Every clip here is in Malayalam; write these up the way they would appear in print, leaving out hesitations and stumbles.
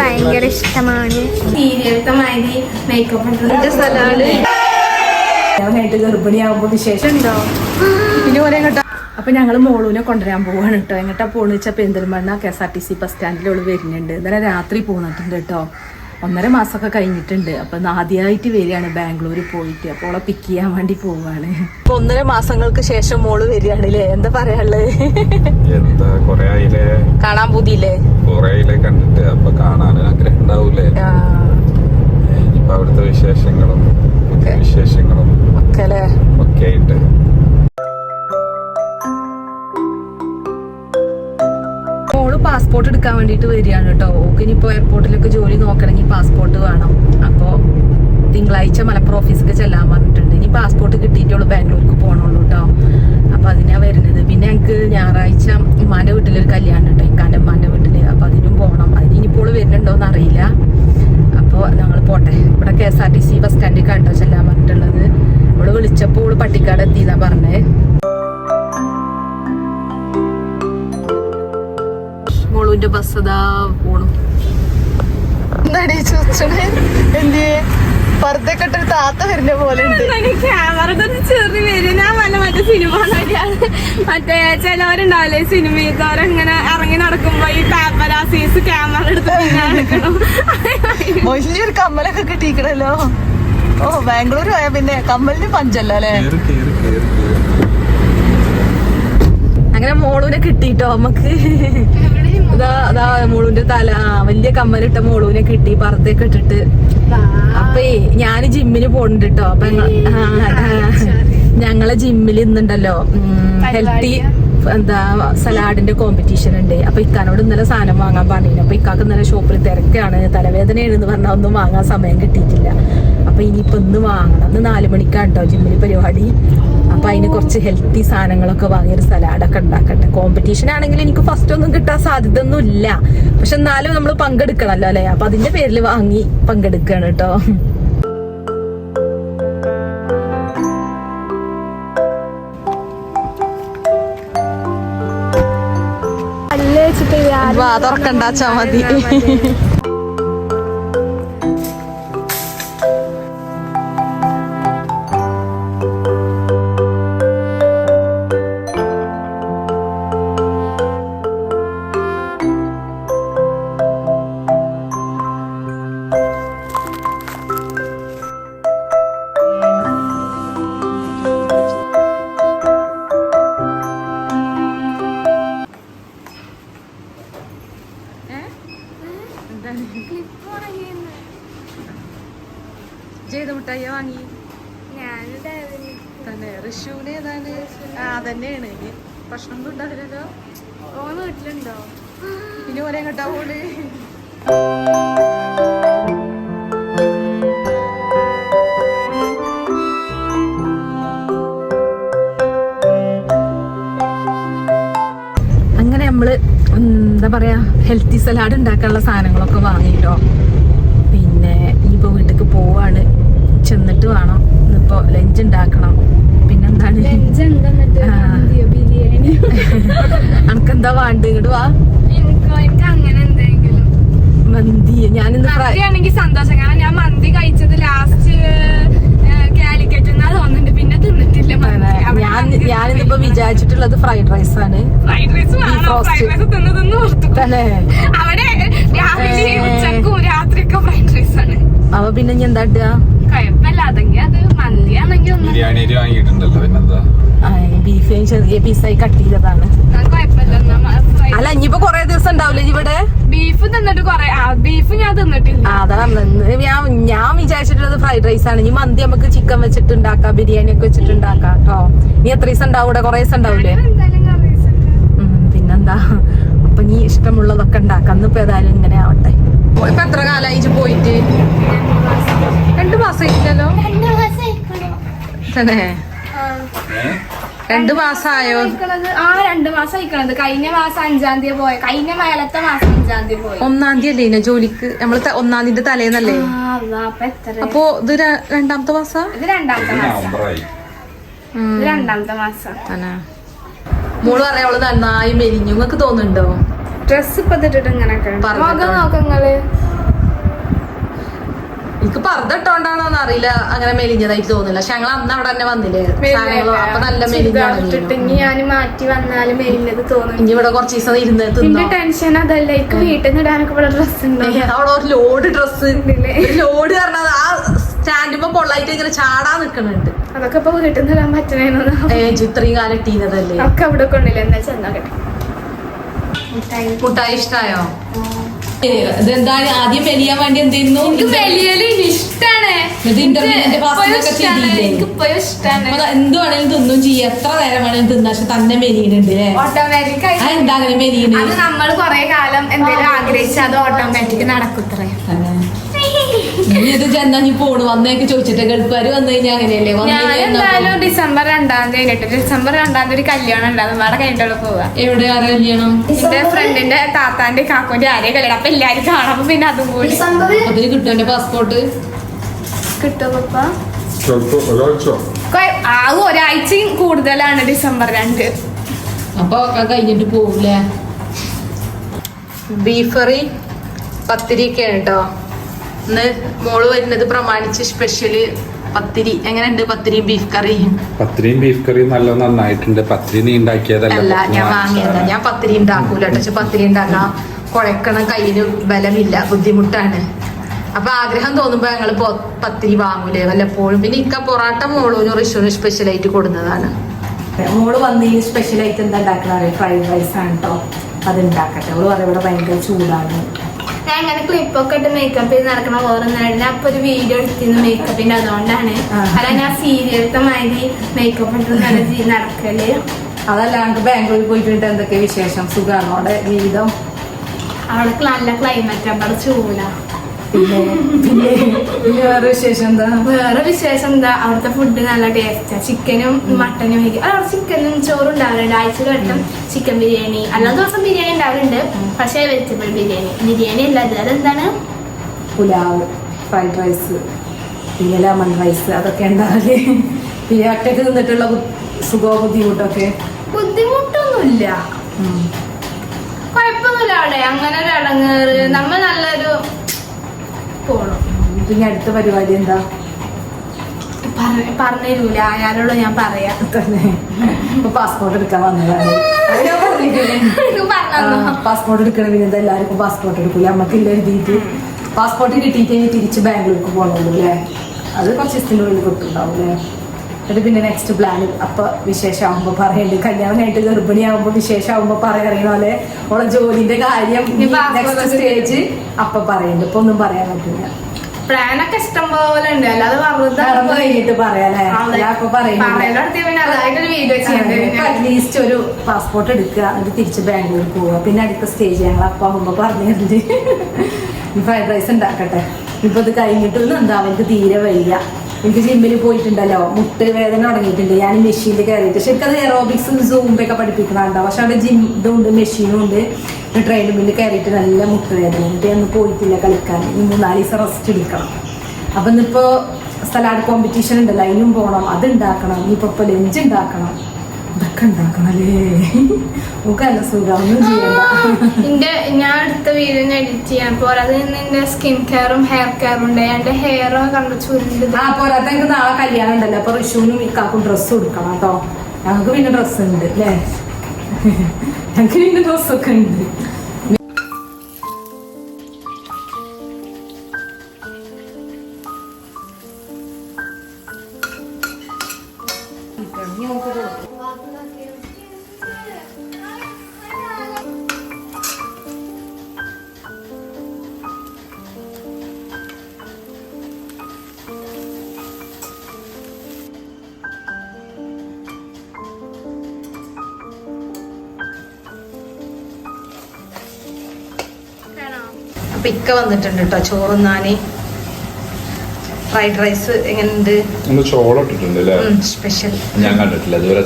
ഭയങ്കര ഇഷ്ടമാണ്. ഗർഭിണിയാവുമ്പോ വിശേഷം ഉണ്ടോ പിന്നെ പോലെ കേട്ടോ. അപ്പൊ ഞങ്ങള് മോളൂനെ കൊണ്ടുവരാൻ പോവാണ് കേട്ടോ. എങ്ങോട്ടാ പോണെന്ന് വെച്ചാൽ പെരിന്തൽമണ്ണ KSRTC ബസ് സ്റ്റാൻഡിലോള് വരുന്നുണ്ട്. ഇന്നലെ രാത്രി പോന്നിട്ടുണ്ട് കേട്ടോ. 1.5 മാസമൊക്കെ കഴിഞ്ഞിട്ടുണ്ട്. അപ്പൊ ആദ്യമായിട്ട് വരികയാണ് ബാംഗ്ലൂരിൽ പോയിട്ട്. അപ്പോൾ അവളെ പിക്ക് ചെയ്യാൻ വേണ്ടി പോവാണ്. 1.5 മാസങ്ങൾക്ക് ശേഷം മോള് വരികയാണ് അല്ലേ? എന്താ പറയാനുള്ളത്? കാണാൻ പൂതിയില്ലേ? കണ്ടിട്ട് അപ്പൊ കാണാൻ ആഗ്രഹം ഉണ്ടാവൂലേ? ഇനിയിപ്പോ അവിടുത്തെ വിശേഷങ്ങളും ഒക്കെ ആയിട്ട് പാസ്പോർട്ട് എടുക്കാൻ വേണ്ടിട്ട് വരികയാണ് കേട്ടോ. ഓക്ക് ഇനിയിപ്പോ എയർപോർട്ടിലൊക്കെ ജോലി നോക്കണമെങ്കിൽ പാസ്പോർട്ട് വേണം. അപ്പോ തിങ്കളാഴ്ച മലപ്പുറം ഓഫീസിലേക്ക് ചെല്ലാൻ പറഞ്ഞിട്ടുണ്ട്. ഇനി പാസ്പോർട്ട് കിട്ടിയിട്ടുള്ളൂ ബാംഗ്ലൂർക്ക് പോകണുള്ളൂ കേട്ടോ. അപ്പൊ അതിനാ വരുന്നത്. പിന്നെ ഞങ്ങൾക്ക് ഞായറാഴ്ച ഉമ്മാന്റെ വീട്ടിലൊരു കല്യാണം കേട്ടോ, ഇക്കാന്റെ ഉമ്മാന്റെ വീട്ടില്. അപ്പൊ അതിനും പോകണം. അതിന് ഇനിയിപ്പോൾ വരുന്നുണ്ടോന്ന് അറിയില്ല. അപ്പോൾ ഞങ്ങൾ പോട്ടെ. ഇവിടെ KSRTC ബസ് സ്റ്റാൻഡിൽ കണ്ടോ ചെല്ലാൻ പറഞ്ഞിട്ടുള്ളത്. അവള് വിളിച്ചപ്പോൾ അവള് പട്ടിക്കാട് എത്തിയെന്നാ പറഞ്ഞേ. മോളുവിന്റെ ബസ് അതാ പോണു. എന്താടി ചോദിച്ചേ? എന്തേ പർദ്ദയൊക്കെ ഇട്ടൊരു താത്ത വരുന്ന പോലെ ഉണ്ട്. ക്യാമറ ചെറിയ വരും. ഞാൻ മറ്റേ സിനിമ മറ്റേ ചിലവരുണ്ടാവില്ലേ സിനിമയിലവരിങ്ങനെ ഇറങ്ങി നടക്കുമ്പോ ഈ പാപ്പരാസീസ് ക്യാമറ എടുത്ത് നടക്കണം. ഒരു കമ്മലൊക്കെ കിട്ടിക്കണല്ലോ. ഓ ബാംഗ്ലൂർ പോയാ പിന്നെ കമ്മലിന് പഞ്ചല്ലോ അല്ലേ? അങ്ങനെ മോളൂനെ കിട്ടിട്ടോ നമുക്ക്. അതാ മോളൂന്റെ തല വലിയ കമ്മലിട്ട മോളൂനെ കിട്ടി, പർദ്ദയൊക്കെ ഇട്ടിട്ട്. അപ്പേ ഞാന് ജിമ്മിന് പോണുണ്ട് കേട്ടോ. അപ്പൊ ഞങ്ങളെ ജിമ്മിൽ ഇന്നുണ്ടല്ലോ ഹെൽത്തി സലാഡിന്റെ കോമ്പറ്റീഷൻ ഉണ്ട്. അപ്പൊ ഇക്കാനോട് ഇന്നലെ സാധനം വാങ്ങാൻ പറഞ്ഞു. അപ്പൊ ഇക്കാക്ക് ഇന്നലെ ഷോപ്പിൽ തിരക്കാണ്, തലവേദനയാണെന്ന് പറഞ്ഞാൽ ഒന്നും വാങ്ങാൻ സമയം കിട്ടിയിട്ടില്ല. അപ്പൊ ഇനിയിപ്പൊ ഇന്ന് വാങ്ങണം. ഇന്ന് 4 മണിക്കാണ് കേട്ടോ ജിമ്മിൽ പരിപാടി. അപ്പൊ അതിന് കുറച്ച് ഹെൽത്തി സാധനങ്ങളൊക്കെ വാങ്ങിയൊരു സലാഡൊക്കെ ഉണ്ടാക്കട്ടെ. കോമ്പറ്റീഷൻ ആണെങ്കിൽ എനിക്ക് ഫസ്റ്റ് ഒന്നും കിട്ടാൻ സാധ്യത ഒന്നും ഇല്ല. പക്ഷെ എന്നാലും നമ്മൾ പങ്കെടുക്കണല്ലോ അല്ലെ? അപ്പൊ അതിന്റെ പേരിൽ വാങ്ങി പങ്കെടുക്കാണ് കേട്ടോ. തുറക്കണ്ടാച്ചാ മതി. ജേത മുട്ടായി വാങ്ങി തന്നെ ഋഷുവിന് ഏതാണ്? അതന്നെയാണ്. പ്രശ്നമൊന്നും ഉണ്ടാവില്ലല്ലോ. ഓന് വീട്ടിലുണ്ടോ? ഇനി ഓരോ കേട്ടാ പോള്. അങ്ങനെ നമ്മള് എന്താ പറയാ ഹെൽത്തി സലാഡ് ഉണ്ടാക്കാനുള്ള സാധനങ്ങളൊക്കെ വാങ്ങിട്ടോ. പിന്നെ ഇനിയിപ്പോ വീട്ടിലേക്ക് പോവാണ്. ചെന്നിട്ട് വേണം ഇന്നിപ്പോ ലഞ്ച് ഉണ്ടാക്കണം. പിന്നെന്താണ് അനക്കെന്താ വേണ്ട? ഇങ്ങോട്ട് വാ. മന്തി ഞാനിന്ന് സന്തോഷം. കാരണം ഞാൻ മന്തി കഴിച്ചത് ലാസ്റ്റ് കാലിക്കറ്റ് തോന്നുന്നുണ്ട്. പിന്നെ തിന്നിട്ടില്ല. ഞാനിന്നിപ്പോ വിചാരിച്ചിട്ടുള്ളത് ഫ്രൈഡ് റൈസ് ആണ്. അവിടെ രാവിലെ ഉച്ചക്കും രാത്രിയൊക്കെ ഫ്രൈഡ് റൈസ് ആണ്. അപ്പൊ പിന്നെ ഇനി എന്താ ഇടുക? കുഴപ്പമില്ല. അതെങ്കിൽ അത് മന്തിയാണെങ്കിൽ ബീഫ് ചെറിയ പീസായി കട്ട് ചെയ്തതാണ്. അല്ല ഇനിയിപ്പോ കൊറേ ദിവസം ഉണ്ടാവില്ലേ ഇവിടെ? ബീഫ് തിന്നിട്ട് ബീഫ് ഞാൻ തിന്നിട്ടില്ല. അതാണ് ഞാൻ വിചാരിച്ചിട്ടുള്ളത് ഫ്രൈഡ് റൈസ് ആണ്. ഇനി മന്തി നമുക്ക് ചിക്കൻ വെച്ചിട്ട് ഉണ്ടാക്കാം, ബിരിയാണി ഒക്കെ വെച്ചിട്ട് ഉണ്ടാക്കാം കേട്ടോ. നീ എത്ര ദിവസം ഉണ്ടാവും ഇവിടെ? കൊറേ ദിവസം ഉണ്ടാവൂലേ? പിന്നെന്താ. അപ്പൊ നീ ഇഷ്ടമുള്ളതൊക്കെ ഉണ്ടാക്കാം. ഇന്നിപ്പോ ഏതായാലും ഇങ്ങനെ ആവട്ടെ. ഇപ്പൊ എത്ര കാലായി പോയിട്ട്? 2 മാസമായില്ലല്ലോ തന്നെ? 2 മാസമായോ? 2 മാസം ആയിക്കണത്. കഴിഞ്ഞ മാസം 5-ാം തീയതി പോയ. കഴിഞ്ഞ മേലത്തെ മാസം 5-ാം തീയതി പോയി. 1-ാം തീയതി അല്ലേ ജോലിക്ക്? നമ്മള് 1-ാം തീയതി തലേന്നല്ലേ? അപ്പൊ ഇത് 2-ാമത്തെ മാസം? ഇത് 2-ാമത്തെ മാസം. മോള് പറയാ അവള് നന്നായി മെലിഞ്ഞു. നിങ്ങക്ക് തോന്നുന്നുണ്ടോ? ഡ്രസ് ഇപ്പൊ ഇട്ടിട്ട് ഇങ്ങനൊക്കെ മുഖം നോക്കങ്ങള്. എനിക്ക് പർദ്ദട്ടോണ്ടാണോന്ന് അറിയില്ല, അങ്ങനെ മെലിഞ്ഞതായിട്ട് തോന്നില്ല. പക്ഷെ ഞങ്ങൾ അന്ന് അവിടെ തന്നെ വന്നില്ലേ സാധനങ്ങളും, അപ്പൊ നല്ല മെലിഞ്ഞിട്ടെങ്കിൽ ഞാൻ മാറ്റി വന്നാലും മെലിഞ്ഞത് തോന്നും. ഇനി ഇവിടെ കുറച്ച് ദിവസം ഇരുന്ന് എന്റെ ടെൻഷൻ അതല്ല, എനിക്ക് വീട്ടിൽ നിന്ന് ഇടാനൊക്കെ ഇവിടെ ഡ്രസ് ഉണ്ട്. അവിടെ ഒരു ലോഡ് ഡ്രസ് ലോഡ് പറഞ്ഞത് ആ സ്റ്റാൻഡുമ്പോ പൊള്ളായിട്ട് ഇങ്ങനെ ചാടാൻ നിക്കണുണ്ട്. അതൊക്കെ ഇപ്പൊ വീട്ടിൽ നിന്ന് ഇടാൻ പറ്റണേന്നോ ഇത്രയും കാലം ഇട്ടീനതല്ലേ. ഒക്കെ അവിടെ കൊണ്ടില്ല, എന്താ ചെന്നോക്കട്ടെ. മുട്ടായി ഇഷ്ടായോ? ഇതെന്താണ് ആദ്യം വലിയാൻ വേണ്ടി എന്തെയ്യുന്നു? ഇഷ്ടാണ്, എന്ത് വേണേലും തിന്നും ചെയ്യും, എത്ര നേരം വേണേലും തിന്നാ. പക്ഷെ തന്നെ മെലിയുന്നുണ്ട് അല്ലേ? ഓട്ടോമാറ്റിക് എന്താ അങ്ങനെ മെലിയുന്നത്? നമ്മൾ കൊറേ കാലം എന്തെങ്കിലും ആഗ്രഹിച്ചാൽ അത് ഓട്ടോമാറ്റിക് നടക്കുത്രേ. ഇത് ചെന്നാ നീ പോണു വന്നേക്ക് ചോദിച്ചിട്ട് ഗൾഫുകാര് വന്നു കഴിഞ്ഞാൽ അങ്ങനെയല്ലേ? എന്തായാലും ഡിസംബർ 2-ാം തീയതി ഡിസംബർ 2-ാം തീയതി കല്യാണം ഉണ്ടാകും, അവിടെ കഴിഞ്ഞിട്ടുള്ള പോവാ. എവിടെ കല്യാണം? എന്റെ ഫ്രണ്ടിന്റെ താത്താന്റെ കാക്കുന്റെ ആരെയും കല്യാണം, അപ്പൊ എല്ലാരും കാണാം. അപ്പൊ പിന്നെ അതും കൂടി അതിന് കിട്ടും എന്റെ പാസ്പോർട്ട് കിട്ടും. ആ ഒരാഴ്ചയും കൂടുതലാണ് ഡിസംബർ 2. അപ്പൊ ഒക്കെ കഴിഞ്ഞിട്ട് പോവൂലേ? ബീഫ് കറി പത്തിരിയൊക്കെയാണ് കേട്ടോ ഇന്ന് മോള് വരുന്നത് പ്രമാണിച്ച് സ്പെഷ്യല് പത്തിരി. എങ്ങനെയുണ്ട് പത്തിരിയും ബീഫ് കറിയും? പത്തിരിയും ബീഫ് കറിയും നല്ല നന്നായിട്ടുണ്ട്. പത്തിരി നീ ഉണ്ടാക്കിയതല്ല, ഞാൻ വാങ്ങിയതാ. ഞാൻ പത്തിരി ഉണ്ടാക്കൂല കേട്ടോ. പക്ഷെ പത്തിരി ഉണ്ടാക്കാൻ കുഴക്കണം, കയ്യിന് ബലമില്ല, ബുദ്ധിമുട്ടാണ്. അപ്പൊ ആഗ്രഹം തോന്നുമ്പോ ഞങ്ങള് പത്തിരി വാങ്ങൂലേ വല്ലപ്പോഴും. പിന്നെ ഇക്ക പൊറാട്ട മോളൂന് റിഷുവിന് സ്പെഷ്യലായിട്ട് കൊടുക്കുന്നതാണ്. മോള് വന്നതിന് സ്പെഷ്യലായിട്ട് എന്താ ഉണ്ടാക്കുന്നത്? ഫ്രൈഡ് റൈസ് ആണ് കേട്ടോ. അത് ഉണ്ടാക്കട്ടെ. അവള് പറയും ഇവിടെ ഭയങ്കര ചൂടാണ്. ഞാൻ അങ്ങനെ ക്ലിപ്പൊക്കെ ഇട്ട് മേക്കപ്പ് ചെയ്ത് നടക്കണ ഓരോന്നായിരുന്നു. അപ്പൊ ഒരു വീഡിയോ എടുത്തിരുന്നു മേക്കപ്പിന്റെ, അതുകൊണ്ടാണ്. അല്ല ഞാൻ സീരിയലത്തെ മാതിരി മേക്കപ്പ് ഇട്ട് നടക്കല്. അതല്ലാണ്ട് ബാംഗ്ലൂരിൽ പോയിട്ട് എന്തൊക്കെ വിശേഷം? സുഖമാണോ അവിടെ ജീവിതം? അവിടെ നല്ല ക്ലൈമറ്റ്, അവിടെ ചൂടാ. പിന്നെ വേറെ വിശേഷം എന്താ? വേറെ വിശേഷം എന്താ, അവിടുത്തെ ഫുഡ് നല്ല ടേസ്റ്റാ. ചിക്കനും മട്ടനും അവിടെ ചിക്കനും ചോറും ഉണ്ടാവലുണ്ട്. ആഴ്ചയിൽ വട്ടം ചിക്കൻ ബിരിയാണി, എല്ലാ ദിവസം ബിരിയാണി ഉണ്ടാവലുണ്ട്. പക്ഷേ വെജിറ്റബിൾ ബിരിയാണി അല്ല. അതെന്താണ്? പുലാവ്, ഫ്രൈഡ് റൈസ്, പിന്നെ ലെമൺ റൈസ്, അതൊക്കെ ഉണ്ടാവില്ലേ? പിന്നെ ഒറ്റയ്ക്ക് നിന്നിട്ടുള്ള സുഖമോ ബുദ്ധിമുട്ടൊക്കെ? ബുദ്ധിമുട്ടൊന്നുമില്ല, കുഴപ്പമൊന്നുമില്ല. അവിടെ അങ്ങനെ ഒരു ഇടങ്ങേറ്, നമ്മൾ നല്ലൊരു പോണം. പിന്നെ അടുത്ത പരിപാടി എന്താ? പറഞ്ഞുതരൂല, ആരോടും ഞാൻ പറയാം. തന്നെ ഇപ്പൊ പാസ്പോർട്ട് എടുക്കാൻ വന്നതാണ്. പാസ്പോർട്ട് എടുക്കണം. പിന്നെ എന്താ എല്ലാവർക്കും പാസ്പോർട്ട് എടുക്കൂല, നമ്മക്കില്ല എഴുതിയിട്ട്. പാസ്പോർട്ട് കിട്ടിയിട്ട് തിരിച്ച് ബാംഗ്ലൂർക്ക് പോകണുള്ളൂ അല്ലേ? അത് കുറച്ച് ദിവസത്തിൻ്റെ ഉള്ളിൽ കിട്ടുണ്ടാവും അല്ലേ? എന്നിട്ട് പിന്നെ നെക്സ്റ്റ് പ്ലാൻ അപ്പൊ വിശേഷമാകുമ്പോ പറയണ്ട്. കല്യാണം കഴിഞ്ഞിട്ട് ഗർഭിണിയാകുമ്പോ വിശേഷമാകുമ്പോ പറയണ പോലെ ഓളെ ജോലിന്റെ കാര്യം നെക്സ്റ്റ് സ്റ്റേജ് അപ്പൊ പറയണ്ട്. ഇപ്പൊ ഒന്നും പറയാൻ പറ്റില്ല. പ്ലാനൊക്കെ ഇഷ്ടം പോലെ ഉണ്ട്, അല്ലാതെ കഴിഞ്ഞിട്ട് പറയാല്ലേ? അപ്പൊ അറ്റ്ലീസ്റ്റ് ഒരു പാസ്പോർട്ട് എടുക്കുക, എന്നിട്ട് തിരിച്ച് ബാംഗ്ലൂർ പോവുക. പിന്നെ അടുത്ത സ്റ്റേജ് ഞങ്ങൾ അപ്പൊ ആകുമ്പോ പറഞ്ഞിട്ടുണ്ട്. ഫ്രൈഡ് റൈസ് ഉണ്ടാക്കട്ടെ. ഇപ്പൊ ഇത് കഴിഞ്ഞിട്ടൊന്നും എന്താ എനിക്ക് തീരെ വയ്യ. എനിക്ക് ജിമ്മിൽ പോയിട്ടുണ്ടല്ലോ, മുട്ട് വേദന തുടങ്ങിയിട്ടുണ്ട്. ഞാൻ മെഷീനിൽ കയറിയിട്ട് ശരിക്കും അത് എറോബിക്സും സൂമ്പൊക്കെ പഠിപ്പിക്കുന്നുണ്ടാവും. പക്ഷെ അവിടെ ജിം ഇതുണ്ട്, മെഷീനും ഉണ്ട്. ട്രെയിനിൽ കയറിയിട്ട് നല്ല മുട്ട് വേദന. എന്നിട്ട് ഞാൻ പോയിട്ടില്ല കളിക്കാൻ. ഇനി 4 ദിവസം റെസ്റ്റ് എടുക്കണം. അപ്പൊ ഇന്നിപ്പോ സലാഡ് കോമ്പറ്റീഷൻ ഉണ്ടല്ലോ, അതിനും പോകണം, അത് ഉണ്ടാക്കണം. ഇനിയിപ്പോ ലഞ്ച് ഉണ്ടാക്കണം, ഇതൊക്കെ ഉണ്ടാക്കണല്ലേ? നമുക്കല്ല സുഖം, ഒന്നും ചെയ്യണ്ട. ഞാൻ അടുത്ത വീഡിയോ എഡിറ്റ് ചെയ്യാൻ പോരാതെ എന്റെ സ്കിൻ കെയറും ഹെയർ കെയറും ഉണ്ട്. എന്റെ ഹെയറും കണ്ട ചുരുണ്ട്. പോരാത്ത എനിക്ക് നാളെ കല്യാണം ഉണ്ടല്ലോ. അപ്പൊ റിഷുവിനും ഇക്കാക്കും ഡ്രസ്സ് കൊടുക്കണം കേട്ടോ. ഞങ്ങൾക്ക് പിന്നെ ഡ്രസ്സ് ഉണ്ട് അല്ലേ? ഞങ്ങൾക്ക് പിന്നെ ഡ്രസ്സൊക്കെ ഉണ്ട്. അപ്പൊ ഇക്ക വന്നിട്ടുണ്ട് കേട്ടോ ചോറുന്നാന്. ഫ്രൈഡ് റൈസ് എങ്ങനെയുണ്ട്? സ്പെഷ്യൽ ഞാൻ കണ്ടിട്ടില്ല ഇതുവരെ.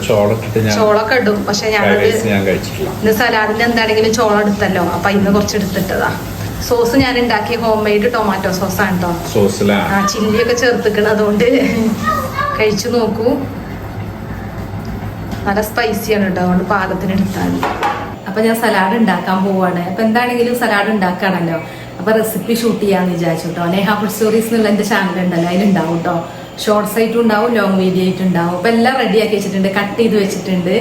ചോളൊക്കെ ഇടും, പക്ഷെ ഞാൻ കഴിച്ചിട്ടില്ല. ഇന്ന് സലാഡിന് എന്താണെങ്കിലും ചോളം എടുത്തല്ലോ, അപ്പൊ ഇന്ന് കുറച്ച് എടുത്തിട്ടതാ. സോസ് ഞാൻ ഉണ്ടാക്കിയ ഹോം മെയ്ഡ് ടൊമാറ്റോ സോസാണ് കേട്ടോ. ചില്ലിയൊക്കെ ചേർത്തിക്കണം, അതുകൊണ്ട് കഴിച്ചു നോക്കൂ. നല്ല സ്പൈസിയാണ് കേട്ടോ, അതുകൊണ്ട് പാകത്തിന് എടുത്താൽ. അപ്പൊ ഞാൻ സലാഡ് ഉണ്ടാക്കാൻ പോവാണ്. അപ്പൊ എന്താണെങ്കിലും സലാഡ് ഉണ്ടാക്കുകയാണല്ലോ, അപ്പൊ റെസിപ്പി ഷൂട്ട് ചെയ്യാന്ന് വിചാരിച്ചു കേട്ടോ. നേഹ ഫുഡ് സ്റ്റോറീസ് എന്നുള്ള എന്റെ ചാനൽ ഉണ്ടല്ലോ, അതിലുണ്ടാവും കേട്ടോ. ഷോർട്സ് ആയിട്ടും ഉണ്ടാവും, ലോങ് വീഡിയോ ആയിട്ടും ഉണ്ടാവും. അപ്പൊ എല്ലാം റെഡിയാക്കി വെച്ചിട്ടുണ്ട്, കട്ട് ചെയ്ത് വെച്ചിട്ടുണ്ട്.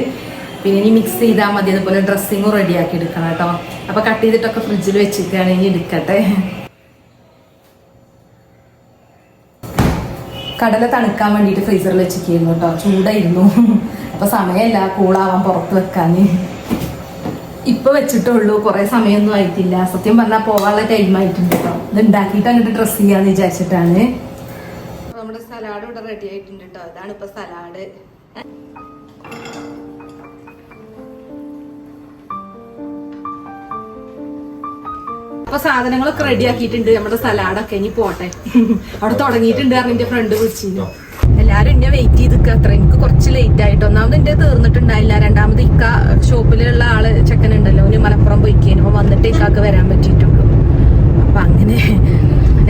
പിന്നെ ഇനി മിക്സ് ചെയ്താൽ മതി. അതുപോലെ ഡ്രസ്സിങ്ങും റെഡിയാക്കി എടുക്കണം കേട്ടോ. അപ്പൊ കട്ട് ചെയ്തിട്ടൊക്കെ ഫ്രിഡ്ജിൽ വെച്ചിട്ടാണ്, ഇനി എടുക്കട്ടെ. കടല തണുക്കാൻ വേണ്ടിയിട്ട് ഫ്രീസറിൽ വെച്ചിരിക്കുന്നു കേട്ടോ. ചൂടായിരുന്നു, അപ്പൊ സമയമില്ല കൂളാവാൻ പുറത്ത് വെക്കാന്. ഇപ്പൊ വെച്ചിട്ടുള്ളൂ, കുറെ സമയമൊന്നും ആയിട്ടില്ല. സത്യം പറഞ്ഞാൽ പോകാനുള്ള ടൈം ആയിട്ടുണ്ട് കേട്ടോ. ഇത് ഉണ്ടാക്കിയിട്ട് അങ്ങോട്ട് ഡ്രസ് ചെയ്യാന്ന് വിചാരിച്ചിട്ടാണ്. നമ്മുടെ സലാഡ് ഇവിടെ റെഡി ആയിട്ടുണ്ട് കേട്ടോ. ഇതാണ് ഇപ്പൊ സലാഡ്. അപ്പൊ സാധനങ്ങളൊക്കെ റെഡി ആക്കിയിട്ടുണ്ട്. നമ്മുടെ സലാഡൊക്കെ ഇനി പോട്ടെ. അവിടെ തുടങ്ങിയിട്ടുണ്ട് കാരണം എന്റെ ഫ്രണ്ട് വിളിച്ചിരുന്നു. എല്ലാരും എന്നെ വെയിറ്റ് ചെയ്ത് നിൽക്കുക. അത്ര എനിക്ക് കുറച്ച് ലേറ്റ് ആയിട്ട്. ഒന്നാമത് എന്റെ തീർന്നിട്ടുണ്ടായില്ല. രണ്ടാമത് ഇക്ക ഷോപ്പിലുള്ള ആള് ചെക്കനുണ്ടല്ലോ, ഓന് മലപ്പുറം പോയിക്കേനു. അപ്പൊ വന്നിട്ട് ഇക്കാക്ക് വരാൻ പറ്റിയിട്ടുള്ളൂ. അപ്പൊ അങ്ങനെ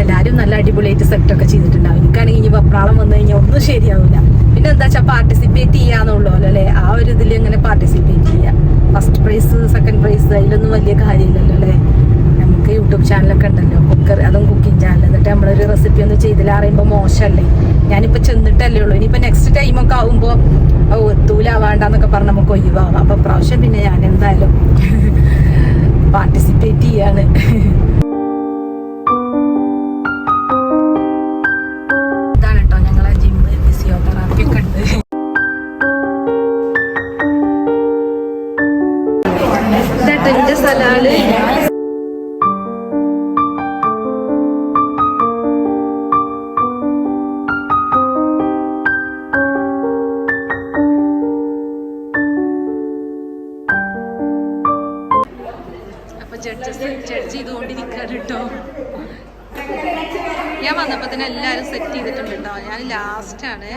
എല്ലാരും നല്ല അടിപൊളിയായിട്ട് സെറ്റ് ഒക്കെ ചെയ്തിട്ടുണ്ടാവും. എനിക്കാണെങ്കിൽ ഇനി വെപ്രാളം വന്നു കഴിഞ്ഞാൽ ഒന്നും ശരിയാവില്ല. പിന്നെ എന്താ വെച്ചാൽ പാർട്ടിസിപ്പേറ്റ് ചെയ്യാന്നുള്ളൂ അല്ലേ, ആ ഒരു ഇതിൽ ഇങ്ങനെ പാർട്ടിസിപ്പേറ്റ് ചെയ്യാം. ഫസ്റ്റ് പ്രൈസ് സെക്കൻഡ് പ്രൈസ് അതിലൊന്നും വലിയ കാര്യമില്ലല്ലോ അല്ലേ. നമുക്ക് യൂട്യൂബ് ചാനലൊക്കെ ഉണ്ടല്ലോ, അതും കുക്കിംഗ് ചാനൽ. എന്നിട്ട് നമ്മളൊരു റെസിപ്പി ഒന്നും ചെയ്തില്ല അറിയുമ്പോൾ മോശമല്ലേ. ഞാനിപ്പോൾ ചെന്നിട്ടല്ലേ ഉള്ളൂ. ഇനിയിപ്പോൾ നെക്സ്റ്റ് ടൈമൊക്കെ ആവുമ്പോൾ എത്തൂലാവാണ്ടെന്നൊക്കെ പറഞ്ഞ് നമുക്ക് ഒഴിവാവാം. അപ്പോൾ പ്രാവശ്യം പിന്നെ ഞാൻ എന്തായാലും പാർട്ടിസിപ്പേറ്റ് ചെയ്യാണ്. ഇതാണ് കേട്ടോ ഞങ്ങളെ ജിമ്മ്, ഫിസിയോതെറാപ്പി ഒക്കെ ഉണ്ട്. ഇതാട്ടോ എൻ്റെ സലാഡ്. ജഡ്ജ് ചെയ്തുകൊണ്ടിരിക്കാറ് കേട്ടോ. ഞാൻ വന്നപ്പോ തന്നെ എല്ലാരും സെറ്റ് ചെയ്തിട്ടുണ്ട് കേട്ടോ. ഞാൻ ലാസ്റ്റ് ആണ്.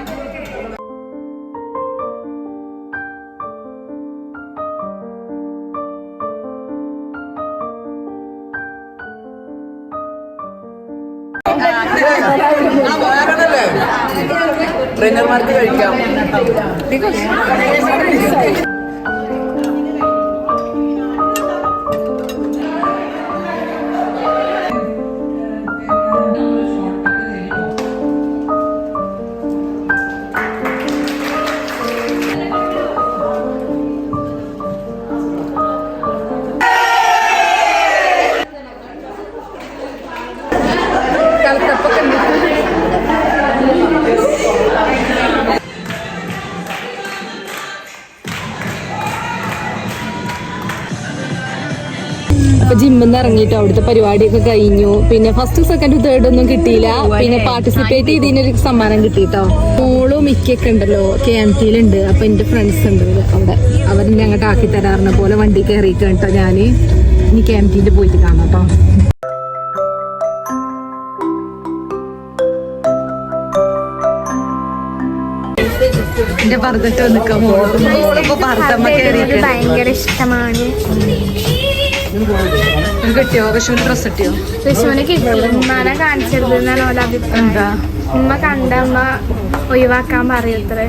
ട്രെയിനർമാർക്ക് കഴിക്കാം. അപ്പൊ ജിമ്മിൽ നിന്ന് ഇറങ്ങിട്ടോ. അവിടുത്തെ പരിപാടിയൊക്കെ കഴിഞ്ഞു. പിന്നെ ഫസ്റ്റ് സെക്കൻഡ് തേർഡ് ഒന്നും കിട്ടിയില്ല. പിന്നെ പാർട്ടിസിപ്പേറ്റ് ചെയ്തതിനൊരു സമ്മാനം കിട്ടിട്ടോ. മോളും മിക്കൊക്കെ ഉണ്ടല്ലോ KMT-യിലുണ്ട്. അപ്പൊ എന്റെ ഫ്രണ്ട്സ് ഉണ്ട് അവിടെ, അവരെന്നെ അങ്ങോട്ട് ആക്കി തരാറിന പോലെ വണ്ടി കയറിയിട്ട് കേട്ടോ. ഞാന് ഇനി KMT-യിൽ പോയിട്ട് കാണാം കേട്ടോ. എന്റെ ഭർദ്ദട്ട് നിൽക്കാൻ മോളിപ്പോ ഭർദ്ദമ്മ കയറിയിട്ട് ഭയങ്കര ഇഷ്ടമാണ്. കിട്ടിയോ? വിഷുവിന് ഡ്രസ് കിട്ടിയോ? വിഷുവിന് കിട്ടി. ഉമ്മാനെ കാണിച്ചിരുന്നാണ് ഓല അഭിപ്രായം. ഉമ്മ കണ്ട ഉമ്മ ഒഴിവാക്കാൻ പറയത്രേ.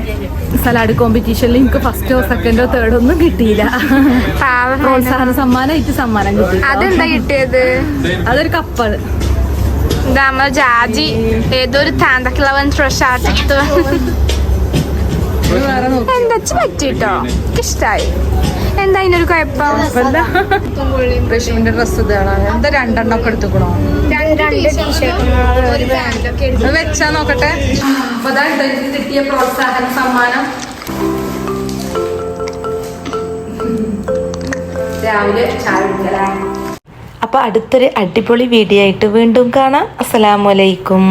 സലാഡ് കോമ്പറ്റീഷനിൽ എനിക്ക് ഫസ്റ്റോ സെക്കൻഡോ തേർഡോ ഒന്നും കിട്ടിയില്ല. പ്രോത്സാഹന സമ്മാനമായിട്ട് സമ്മാനം കിട്ടി. അതെന്താ കിട്ടിയത്? അതൊരു കപ്പാണ്. എന്താ നമ്മൾ ജാജി ഏതൊരു താന്തക്കിളവൻ ഫ്രഷ് എന്താ പറ്റിട്ടോ. ഇഷ്ടായി. എന്താ അതിനൊരു കുഴപ്പം? വിഷുവിന്റെ ഡ്രസ് ഇതാണ്. എന്താ രണ്ടെണ്ണൊക്കെ എടുത്തുക്കണോ? വെച്ചാ നോക്കട്ടെ. അപ്പൊ അതാ കിട്ടിയ പ്രോത്സാഹന സമ്മാനം. രാവിലെ ചായ കുടിക്കലാ. അപ്പോൾ അടുത്തൊരു അടിപൊളി വീഡിയോ ആയിട്ട് വീണ്ടും കാണാം. അസ്സലാമു അലൈക്കും.